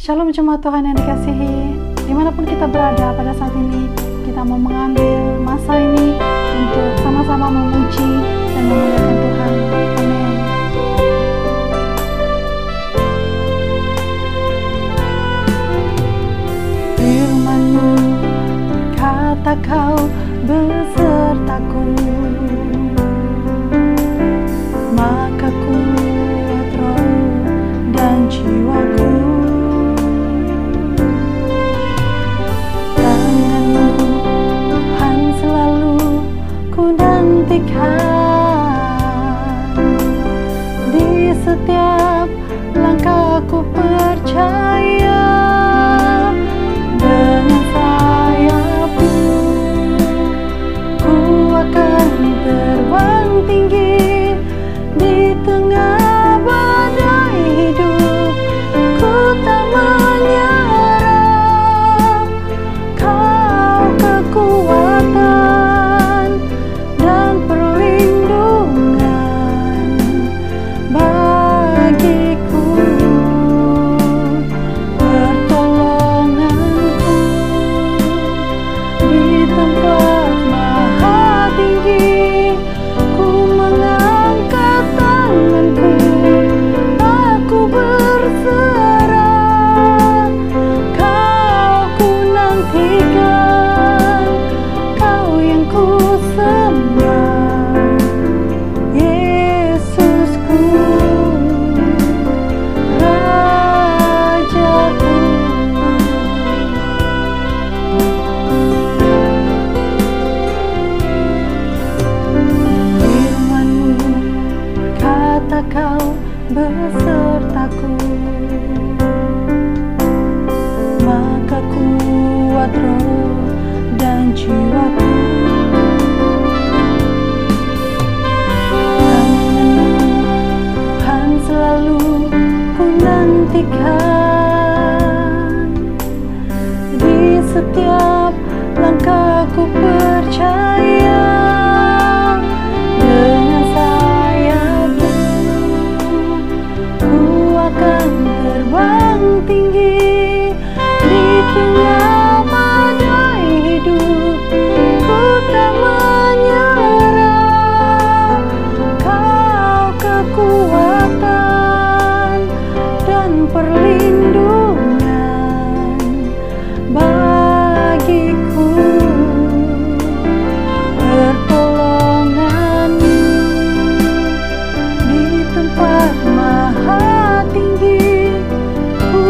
Shalom jemaat Tuhan yang dikasihi, dimanapun kita berada pada saat ini, kita mau mengambil masa ini untuk sama-sama memuji dan memuliakan Tuhan. Amin. Firman-Mu berkata Kau besertaku, maka kuat roh dan jiwaku. Tangan-Mu Tuhan selalu ku nantikan, di setiap langkahku percaya. Dengan sayap-Mu ku akan terbang tinggi di tengah badai hidup. Ku tak menyerah, Kau kekuatan dan perlindungan bagiku, pertolonganku di tempat maha tinggi. Ku mengangkat tanganku, aku berserah. Kau ku nantikan, Kau yang ku sembah, Yesusku, Rajaku. Firman-Mu berkata Kau besertaku, maka kuat roh dan jiwaku. Tangan-Mu Tuhan selalu ku nantikan, di setiap langkahku percaya. Dengan sayap-Mu ku akan terbang tinggi di tengah badai hidup. Ku tak menyerah, Kau kekuatan dan perlindungan bagiku, pertolongan-Mu di tempat maha tinggi. Ku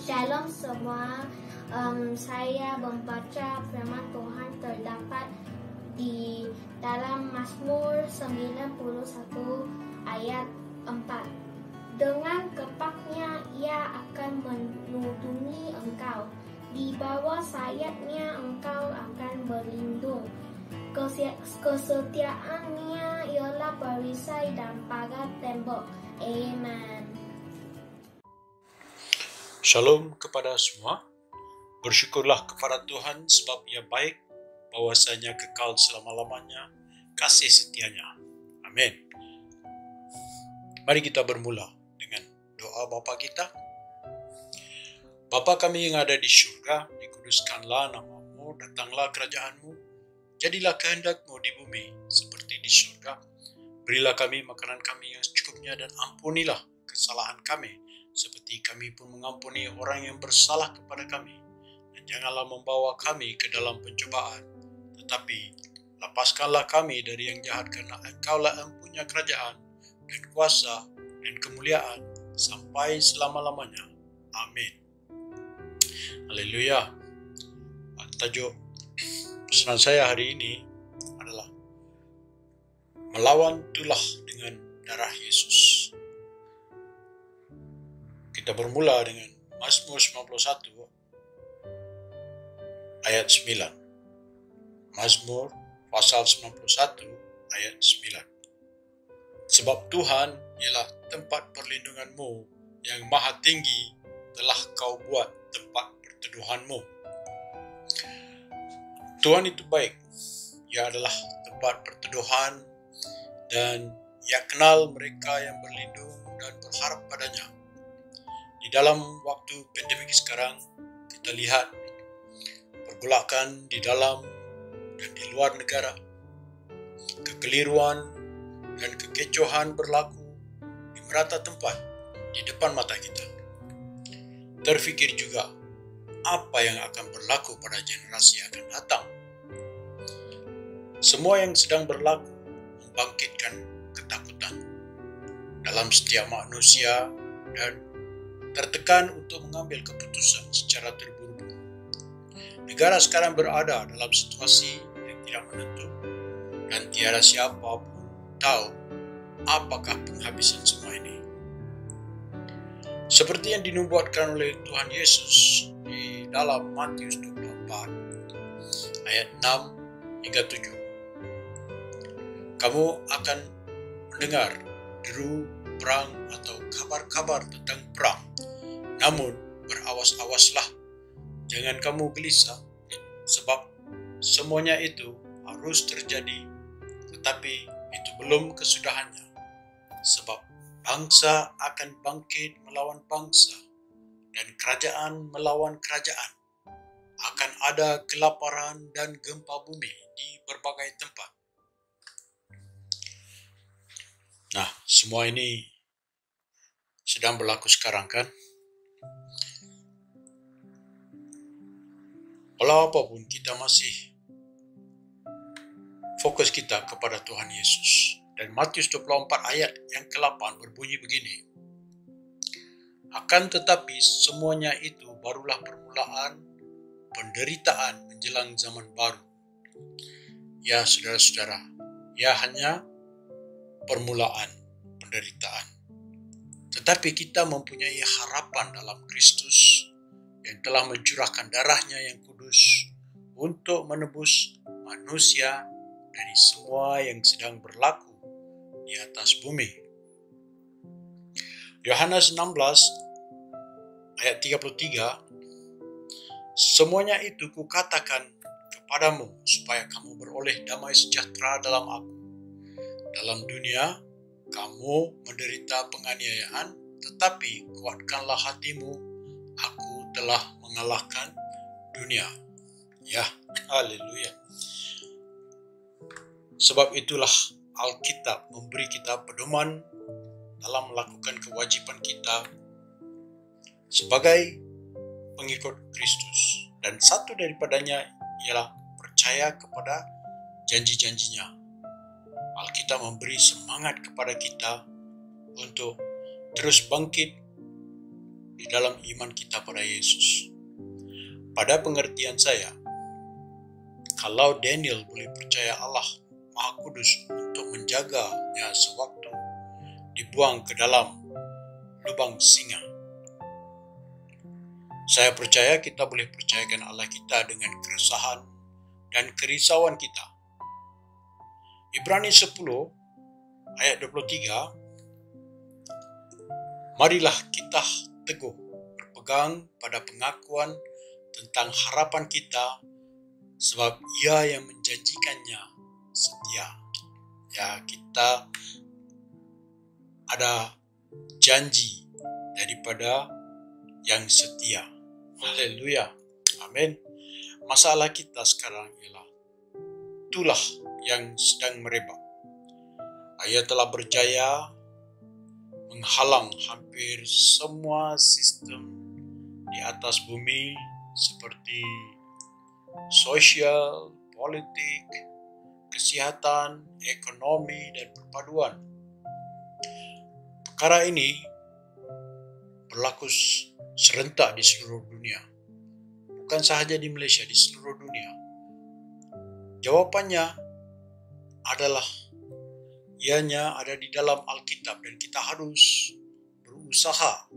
Shalom semua. Saya membaca firman Tuhan terdapat di dalam Mazmur 91 ayat 4. Dengan kepaknya ia akan melindungi engkau. Di bawah sayapnya engkau akan berlindung. Kesetiaannya ialah perisai dan pagar tembok. Amen. Shalom kepada semua. Bersyukurlah kepada Tuhan sebab Ia baik, bahwasanya kekal selama-lamanya kasih setianya. Amin. Mari kita bermula dengan doa Bapa kita. Bapa kami yang ada di syurga, dikuduskanlah nama-Mu, datanglah kerajaan-Mu, jadilah kehendak-Mu di bumi seperti di syurga. Berilah kami makanan kami yang secukupnya dan ampunilah kesalahan kami, seperti kami pun mengampuni orang yang bersalah kepada kami. Dan janganlah membawa kami ke dalam pencobaan, tetapi lepaskanlah kami dari yang jahat, karena Engkaulah yang punya kerajaan dan kuasa dan kemuliaan sampai selama-lamanya. Amin. Haleluya. Tajuk pesanan saya hari ini adalah melawan tulah dengan darah Yesus. Kita bermula dengan Mazmur 91 ayat 9. Mazmur pasal 91 ayat 9. Sebab Tuhan ialah tempat perlindunganmu, yang maha tinggi telah kau buat tempat perteduhanmu. Tuhan itu baik. Ia adalah tempat perteduhan dan Ia kenal mereka yang berlindung dan berharap padanya. Di dalam waktu pandemik sekarang, kita lihat pergolakan di dalam dan di luar negara. Kekeliruan dan kekecohan berlaku di merata tempat di depan mata kita. Terfikir juga apa yang akan berlaku pada generasi yang akan datang. Semua yang sedang berlaku membangkitkan ketakutan dalam setiap manusia dan tertekan untuk mengambil keputusan secara terburu-buru. Negara sekarang berada dalam situasi yang tidak menentu dan tiada siapa pun tahu apakah penghabisan semua ini. Seperti yang dinubuatkan oleh Tuhan Yesus di dalam Matius 24 ayat 6 hingga 7. Kamu akan mendengar deru perang atau kabar-kabar tentang perang. Namun berawas-awaslah, jangan kamu gelisah, sebab semuanya itu harus terjadi, tetapi itu belum kesudahannya. Sebab bangsa akan bangkit melawan bangsa, dan kerajaan melawan kerajaan. Akan ada kelaparan dan gempa bumi di berbagai tempat. Nah, semua ini sedang berlaku sekarang, kan? Walau apapun, kita masih fokus kita kepada Tuhan Yesus. Dan Matius 24 ayat yang ke-8 berbunyi begini. Akan tetapi semuanya itu barulah permulaan penderitaan menjelang zaman baru. Ya saudara-saudara, ya hanya permulaan penderitaan. Tetapi kita mempunyai harapan dalam Kristus yang telah mencurahkan darahnya yang kudus untuk menebus manusia dari semua yang sedang berlaku di atas bumi. Yohanes 16 ayat 33, semuanya itu kukatakan kepadamu supaya kamu beroleh damai sejahtera dalam aku. Dalam dunia kamu menderita penganiayaan, tetapi kuatkanlah hatimu, aku telah mengalahkan dunia. Ya, haleluya. Sebab itulah Alkitab memberi kita pedoman dalam melakukan kewajiban kita sebagai pengikut Kristus. Dan satu daripadanya ialah percaya kepada janji-janjinya. Alkitab memberi semangat kepada kita untuk terus bangkit di dalam iman kita pada Yesus. Pada pengertian saya, kalau Daniel boleh percaya Allah Maha Kudus untuk menjaganya sewaktu dibuang ke dalam lubang singa, saya percaya kita boleh percayakan Allah kita dengan keresahan dan kerisauan kita. Ibrani 10 ayat 23, marilah kita teguh berpegang pada pengakuan tentang harapan kita, sebab Ia yang menjanjikannya setia. Ya, kita ada janji daripada yang setia. Haleluya. Amin. Masalah kita sekarang ialah itulah yang sedang merebak. Ia telah berjaya menghalang hampir semua sistem di atas bumi seperti sosial, politik, kesehatan, ekonomi, dan perpaduan. Perkara ini berlaku serentak di seluruh dunia. Bukan sahaja di Malaysia, di seluruh dunia. Jawabannya adalah ianya ada di dalam Alkitab dan kita harus berusaha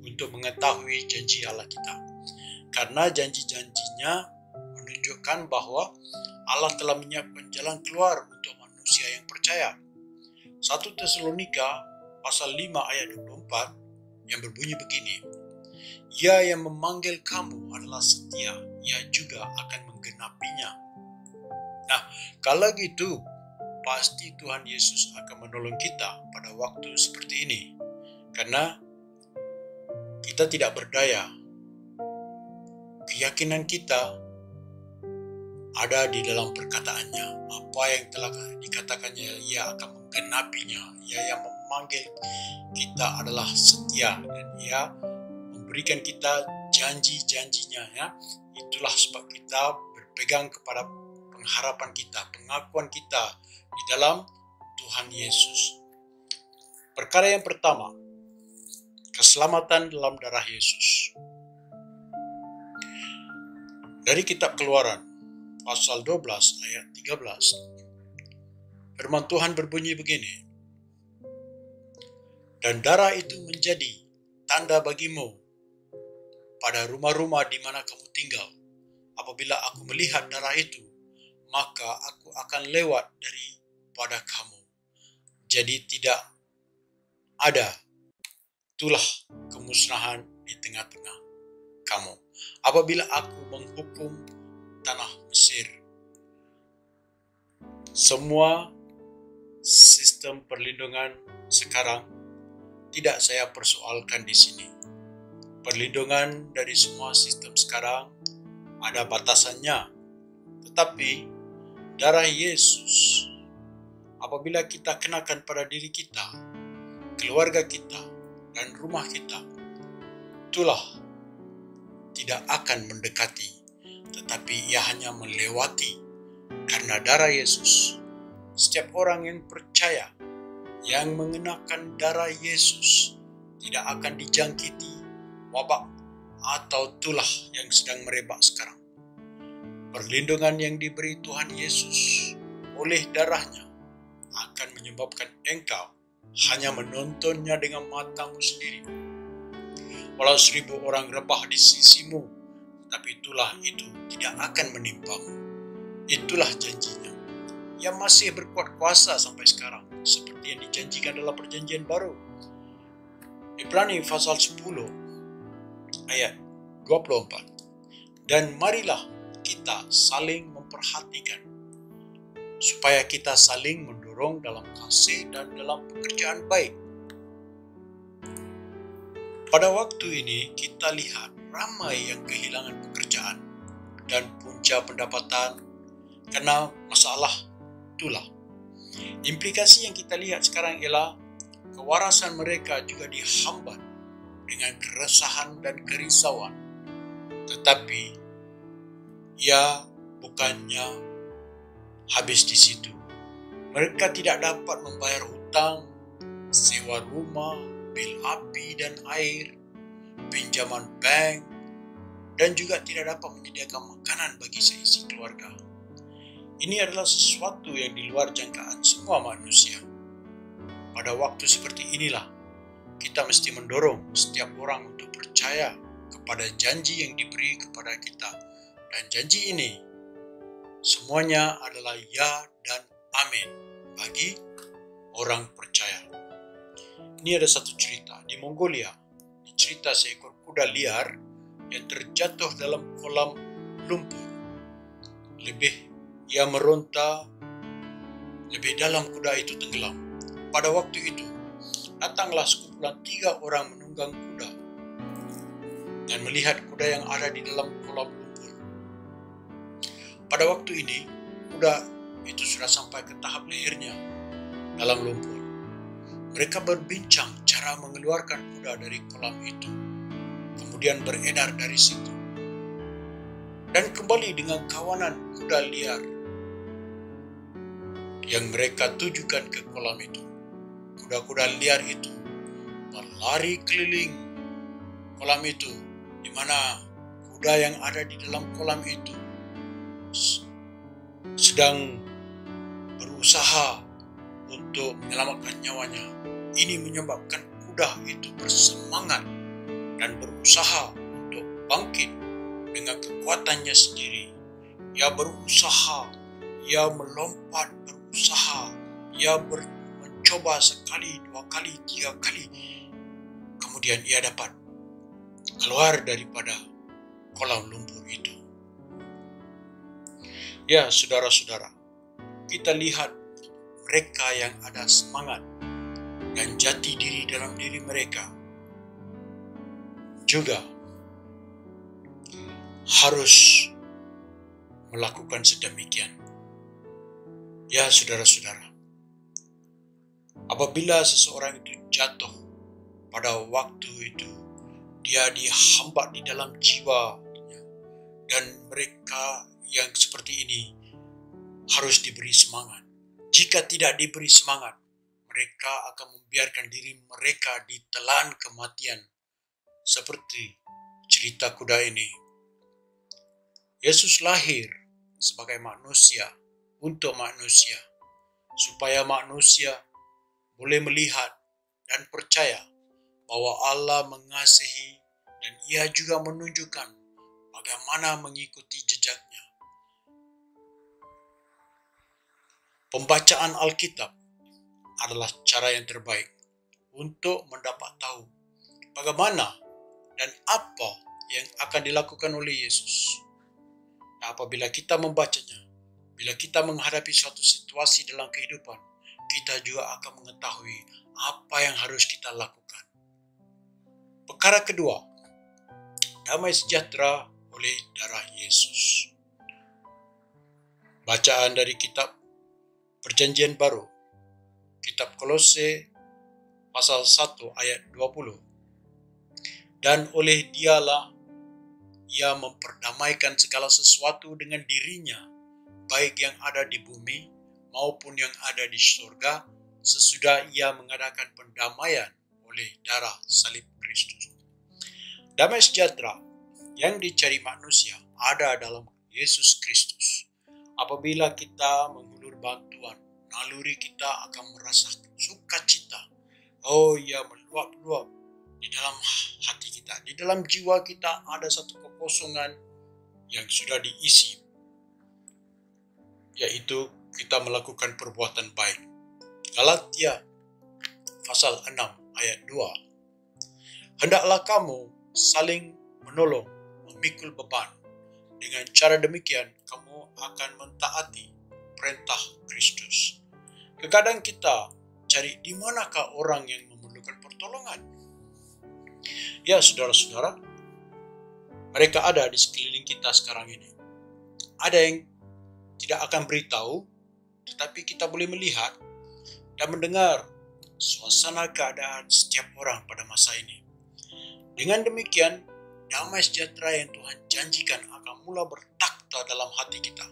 untuk mengetahui janji Allah kita. Karena janji-janjinya menunjukkan bahwa Allah telah menyiapkan jalan keluar untuk manusia yang percaya. 1 Tesalonika pasal 5 ayat 24 yang berbunyi begini, Ia yang memanggil kamu adalah setia, Ia juga akan menggenapinya. Nah, kalau gitu, pasti Tuhan Yesus akan menolong kita pada waktu seperti ini. Karena kita tidak berdaya. Keyakinan kita ada di dalam perkataannya. Apa yang telah dikatakannya, Ia akan menggenapinya. Ia yang memanggil kita adalah setia dan Ia memberikan kita janji-janjinya. Ya. Itulah sebab kita berpegang kepada pengharapan kita, pengakuan kita di dalam Tuhan Yesus. Perkara yang pertama, keselamatan dalam darah Yesus. Dari kitab Keluaran pasal 12 ayat 13, firman Tuhan berbunyi begini, dan darah itu menjadi tanda bagimu pada rumah-rumah di mana kamu tinggal. Apabila aku melihat darah itu, maka aku akan lewat daripada kamu. Jadi tidak ada itulah kemusnahan di tengah-tengah kamu. Apabila aku menghukum tanah Mesir, semua sistem perlindungan sekarang tidak saya persoalkan di sini. Perlindungan dari semua sistem sekarang ada batasannya. Tetapi darah Yesus, apabila kita kenakan pada diri kita, keluarga kita, dan rumah kita, itulah tidak akan mendekati, tetapi ia hanya melewati. Karena darah Yesus, setiap orang yang percaya, yang mengenakan darah Yesus, tidak akan dijangkiti wabak atau tulah yang sedang merebak sekarang. Perlindungan yang diberi Tuhan Yesus oleh darahnya akan menyebabkan engkau hanya menontonnya dengan matamu sendiri. Walau 1000 orang rebah di sisimu, tapi itulah itu tidak akan menimpamu. Itulah janjinya. Yang masih berkuat kuasa sampai sekarang, seperti yang dijanjikan dalam perjanjian baru. Ibrani pasal 10 ayat 24. Dan marilah kita saling memperhatikan, supaya kita saling mendorong dalam kasih dan dalam pekerjaan baik. Pada waktu ini kita lihat ramai yang kehilangan pekerjaan dan punca pendapatan karena masalah itulah. Implikasi yang kita lihat sekarang ialah kewarasan mereka juga dihambat dengan keresahan dan kerisauan. Tetapi ia bukannya habis di situ. Mereka tidak dapat membayar hutang, sewa rumah, bil api dan air, pinjaman bank, dan juga tidak dapat menyediakan makanan bagi seisi keluarga. Ini adalah sesuatu yang di luar jangkaan semua manusia. Pada waktu seperti inilah, kita mesti mendorong setiap orang untuk percaya kepada janji yang diberi kepada kita. Dan janji ini semuanya adalah ya dan amin bagi orang percaya. Ini ada satu cerita di Mongolia. Cerita seekor kuda liar yang terjatuh dalam kolam lumpur. Ia meronta, lebih dalam kuda itu tenggelam. Pada waktu itu, datanglah sekumpulan 3 orang menunggang kuda dan melihat kuda yang ada di dalam kolam lumpur. Pada waktu ini, kuda itu sudah sampai ke tahap lehernya dalam lumpur. Mereka berbincang cara mengeluarkan kuda dari kolam itu, kemudian beredar dari situ, dan kembali dengan kawanan kuda liar yang mereka tujukan ke kolam itu. Kuda-kuda liar itu berlari keliling kolam itu, di mana kuda yang ada di dalam kolam itu sedang berusaha untuk menyelamatkan nyawanya. Ini menyebabkan kuda itu bersemangat dan berusaha untuk bangkit dengan kekuatannya sendiri. Ia berusaha, ia melompat, berusaha, ia mencoba sekali, 2 kali, 3 kali. Kemudian ia dapat keluar daripada kolam lumpur itu. Ya, saudara-saudara, kita lihat mereka yang ada semangat dan jati diri dalam diri mereka juga harus melakukan sedemikian. Ya, saudara-saudara, apabila seseorang itu jatuh pada waktu itu, dia dihambat di dalam jiwa, dan mereka yang seperti ini harus diberi semangat. Jika tidak diberi semangat, mereka akan membiarkan diri mereka ditelan kematian. Seperti cerita kuda ini. Yesus lahir sebagai manusia untuk manusia, supaya manusia boleh melihat dan percaya bahwa Allah mengasihi, dan ia juga menunjukkan bagaimana mengikuti jejaknya. Pembacaan Alkitab adalah cara yang terbaik untuk mendapat tahu bagaimana dan apa yang akan dilakukan oleh Yesus. Nah, apabila kita membacanya, bila kita menghadapi suatu situasi dalam kehidupan, kita juga akan mengetahui apa yang harus kita lakukan. Perkara kedua, damai sejahtera oleh darah Yesus. Bacaan dari kitab Perjanjian Baru, kitab Kolose pasal 1 ayat 20. Dan oleh dialah ia memperdamaikan segala sesuatu dengan dirinya, baik yang ada di bumi maupun yang ada di surga, sesudah ia mengadakan pendamaian oleh darah salib Kristus. Damai sejahtera yang dicari manusia ada dalam Yesus Kristus. Apabila kita mengulur bantuan, naluri kita akan merasa sukacita. Oh ya, meluap-luap di dalam hati kita. Di dalam jiwa kita ada satu kekosongan yang sudah diisi, yaitu kita melakukan perbuatan baik. Galatia pasal 6 ayat 2. Hendaklah kamu saling menolong, memikul beban. Dengan cara demikian, kamu akan mentaati perintah Kristus. Kadang kita cari di manakah orang yang memerlukan pertolongan. Ya, saudara-saudara, mereka ada di sekeliling kita sekarang ini. Ada yang tidak akan beritahu, tetapi kita boleh melihat dan mendengar suasana keadaan setiap orang pada masa ini. Dengan demikian, damai sejahtera yang Tuhan janjikan akan mula bertakhta dalam hati kita.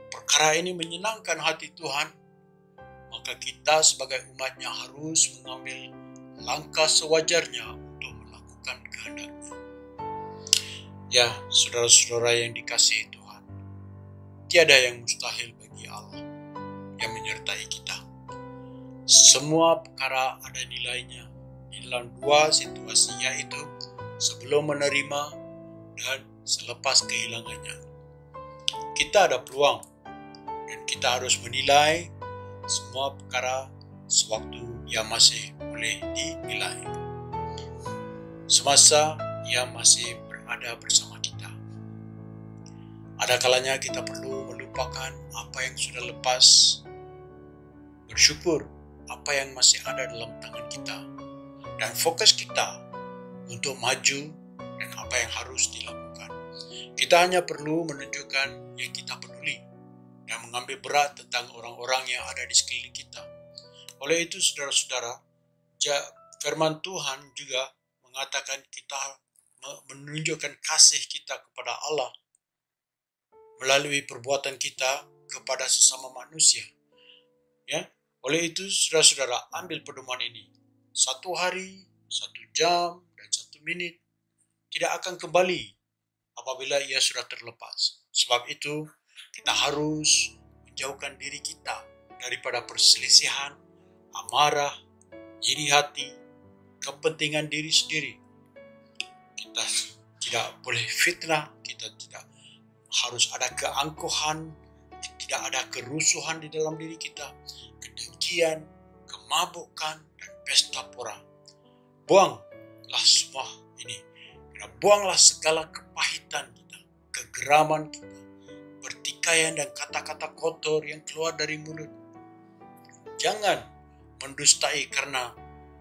Perkara ini menyenangkan hati Tuhan, maka kita sebagai umatnya harus mengambil langkah sewajarnya untuk melakukan kehendak-Nya. Ya, saudara-saudara yang dikasihi Tuhan, tiada yang mustahil bagi Allah yang menyertai kita. Semua perkara ada nilainya di dalam dua situasi, yaitu sebelum menerima dan selepas kehilangannya. Kita ada peluang dan kita harus menilai semua perkara sewaktu ia masih boleh dinilai, semasa ia masih berada bersama kita. Ada kalanya kita perlu melupakan apa yang sudah lepas, bersyukur apa yang masih ada dalam tangan kita, dan fokus kita untuk maju dan apa yang harus dilakukan. Kita hanya perlu menunjukkan yang kita peduli dan mengambil berat tentang orang-orang yang ada di sekeliling kita. Oleh itu, saudara-saudara, firman Tuhan juga mengatakan kita menunjukkan kasih kita kepada Allah melalui perbuatan kita kepada sesama manusia. Ya, oleh itu, saudara-saudara, ambil pedoman ini. 1 hari, 1 jam, dan 1 menit tidak akan kembali apabila ia sudah terlepas. Sebab itu, kita harus menjauhkan diri kita daripada perselisihan, amarah, iri hati, kepentingan diri sendiri. Kita tidak boleh fitnah, kita tidak harus ada keangkuhan, tidak ada kerusuhan di dalam diri kita, kedengkian, kemabukan, dan pesta pora. Buanglah semua ini. Buanglah segala kepahitan kita, kegeraman kita, pertikaian dan kata-kata kotor yang keluar dari mulut. Jangan mendustai karena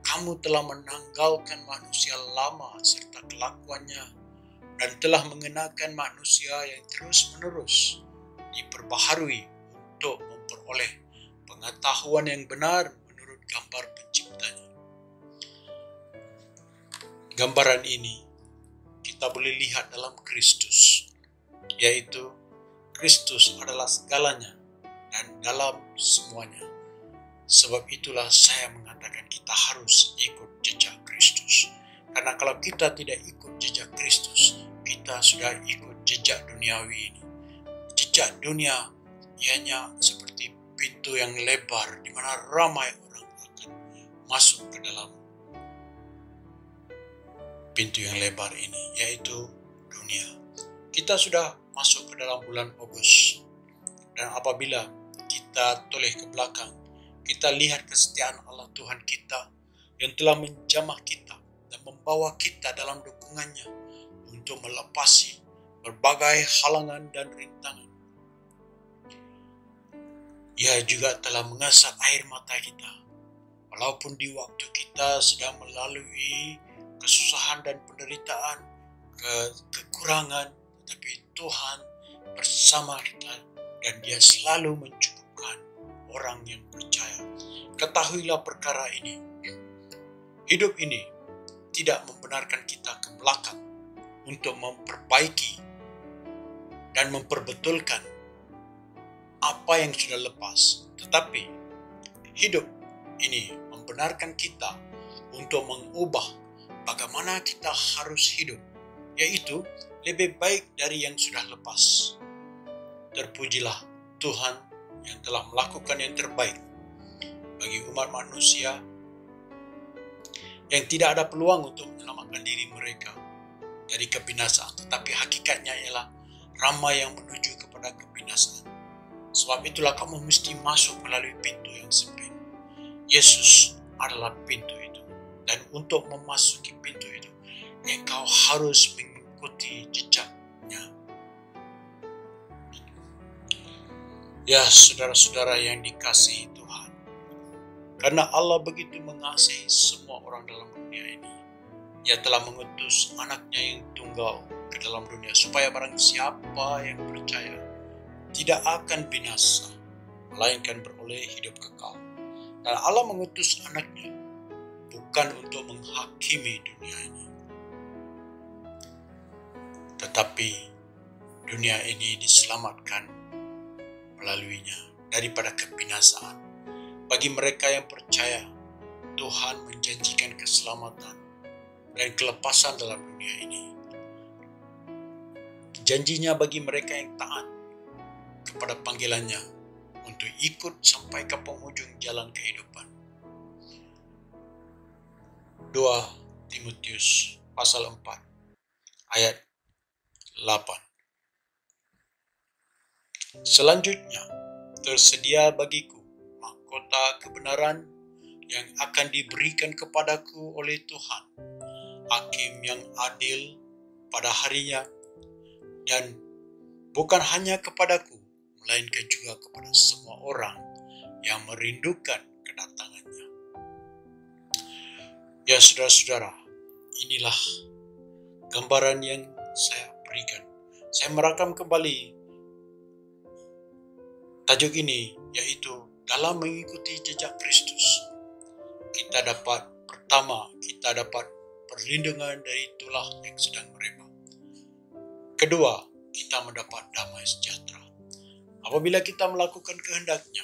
kamu telah menanggalkan manusia lama serta kelakuannya dan telah mengenakan manusia yang terus-menerus diperbaharui untuk memperoleh pengetahuan yang benar menurut gambar penciptanya. Gambaran ini kita boleh lihat dalam Kristus, yaitu Kristus adalah segalanya dan dalam semuanya. Sebab itulah saya mengatakan kita harus ikut jejak Kristus. Karena kalau kita tidak ikut jejak Kristus, kita sudah ikut jejak duniawi ini. Jejak dunia ianya seperti pintu yang lebar di mana ramai orang akan masuk ke dalam pintu yang lebar ini, yaitu dunia. Kita sudah masuk ke dalam bulan Agustus, dan apabila kita toleh ke belakang, kita lihat kesetiaan Allah Tuhan kita yang telah menjamah kita dan membawa kita dalam dukungannya untuk melepasi berbagai halangan dan rintangan. Ia juga telah mengasap air mata kita, walaupun di waktu kita sedang melalui kesusahan dan penderitaan, kekurangan, tetapi Tuhan bersama kita dan Dia selalu mencukupkan orang yang percaya. Ketahuilah perkara ini. Hidup ini tidak membenarkan kita ke belakang untuk memperbaiki dan memperbetulkan apa yang sudah lepas. Tetapi hidup ini membenarkan kita untuk mengubah bagaimana kita harus hidup, yaitu lebih baik dari yang sudah lepas. Terpujilah Tuhan yang telah melakukan yang terbaik bagi umat manusia yang tidak ada peluang untuk menyelamatkan diri mereka dari kebinasaan, tetapi hakikatnya ialah ramai yang menuju kepada kebinasaan. Sebab itulah kamu mesti masuk melalui pintu yang sempit. Yesus adalah pintu itu, dan untuk memasuki pintu itu, engkau harus mengikuti jejaknya. Ya, saudara-saudara yang dikasihi Tuhan, karena Allah begitu mengasihi semua orang dalam dunia ini, Ia telah mengutus anaknya yang tunggal ke dalam dunia, supaya barang siapa yang percaya tidak akan binasa, melainkan beroleh hidup kekal. Dan Allah mengutus anaknya bukan untuk menghakimi dunia ini, tetapi dunia ini diselamatkan melaluinya daripada kebinasaan. Bagi mereka yang percaya, Tuhan menjanjikan keselamatan dan kelepasan dalam dunia ini. janji-Nya bagi mereka yang taat kepada panggilannya untuk ikut sampai ke penghujung jalan kehidupan. 2 Timotius pasal 4 ayat 8. Selanjutnya, tersedia bagiku mahkota kebenaran yang akan diberikan kepadaku oleh Tuhan, Hakim yang adil pada harinya, dan bukan hanya kepadaku, melainkan juga kepada semua orang yang merindukan kedatangannya. Ya saudara-saudara, inilah gambaran yang saya berikan. Saya merakam kembali tajuk ini, yaitu dalam mengikuti jejak Kristus. Kita dapat perlindungan dari tulah yang sedang merebak. Kedua, kita mendapat damai sejahtera. Apabila kita melakukan kehendak-Nya,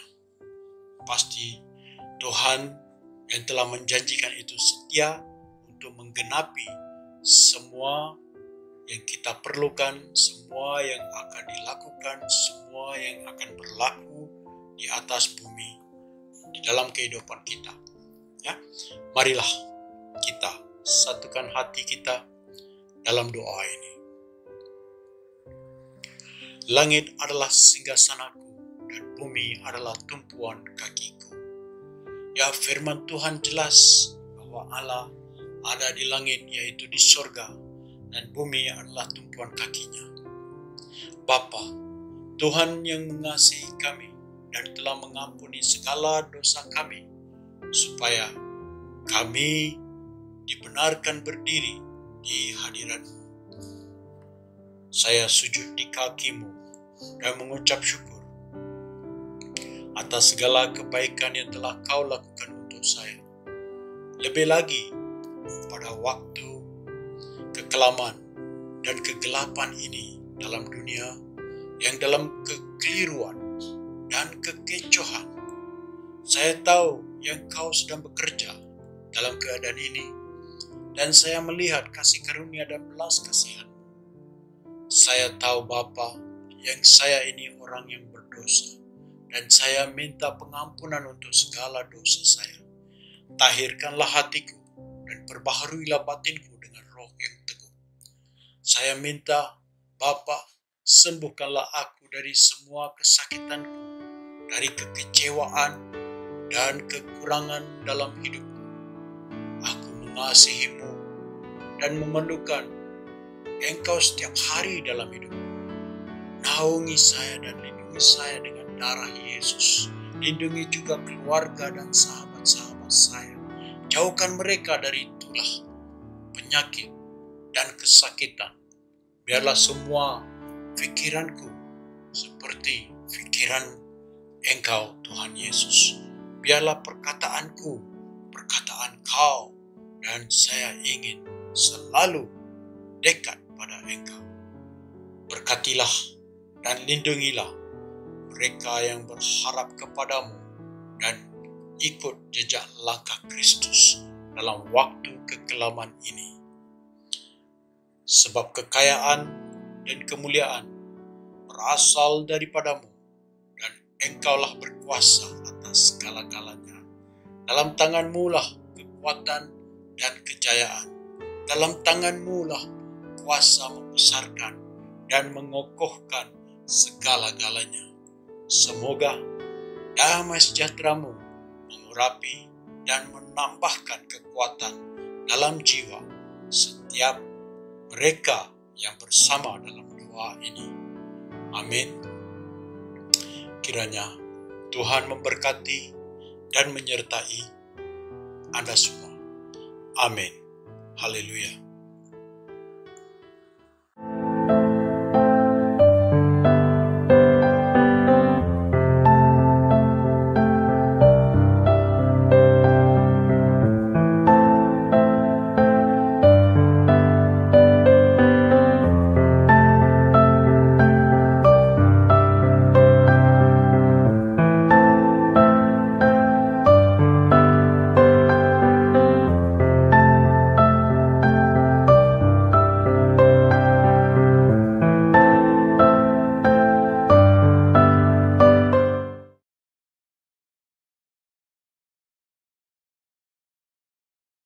pasti Tuhan yang telah menjanjikan itu setia untuk menggenapi semua yang kita perlukan, semua yang akan dilakukan, semua yang akan berlaku di atas bumi, di dalam kehidupan kita. Ya, marilah kita satukan hati kita dalam doa ini. Langit adalah singgasanaku dan bumi adalah tumpuan kakiku. Ya, firman Tuhan jelas bahwa Allah ada di langit, yaitu di sorga, dan bumi adalah tumpuan kakinya. Bapa, Tuhan yang mengasihi kami dan telah mengampuni segala dosa kami, supaya kami dibenarkan berdiri di hadirat-Mu. Saya sujud di kaki-Mu dan mengucap syukur atas segala kebaikan yang telah Kau lakukan untuk saya. Lebih lagi pada waktu kekelaman dan kegelapan ini dalam dunia yang dalam kekeliruan dan kekecohan, saya tahu yang Kau sedang bekerja dalam keadaan ini, dan saya melihat kasih karunia dan belas kasihan. Saya tahu Bapa, yang saya ini orang yang berdosa, dan saya minta pengampunan untuk segala dosa saya. Tahirkanlah hatiku dan perbaharuilah batinku dengan roh yang teguh. Saya minta Bapa, sembuhkanlah aku dari semua kesakitanku, dari kekecewaan dan kekurangan dalam hidupku. Aku mengasihi-Mu dan memerlukan Engkau setiap hari dalam hidupku. Naungi saya dan lindungi saya dengan darah Yesus. Lindungi juga keluarga dan sahabat-sahabat saya. Jauhkan mereka dari tulah, penyakit, dan kesakitan. Biarlah semua pikiranku seperti pikiran Engkau, Tuhan Yesus. Biarlah perkataanku, perkataan Kau, dan saya ingin selalu dekat pada Engkau. Berkatilah dan lindungilah mereka yang berharap kepadamu dan ikut jejak langkah Kristus dalam waktu kekelaman ini. Sebab kekayaan dan kemuliaan berasal daripadamu, dan Engkaulah berkuasa atas segala-galanya. Dalam tangan-Mu lah kekuatan dan kejayaan. Dalam tangan-Mu lah kuasa membesarkan dan mengokohkan segala-galanya. Semoga damai sejahtera-Mu mengurapi dan menambahkan kekuatan dalam jiwa setiap mereka yang bersama dalam doa ini. Amin. Kiranya Tuhan memberkati dan menyertai Anda semua. Amin. Haleluya.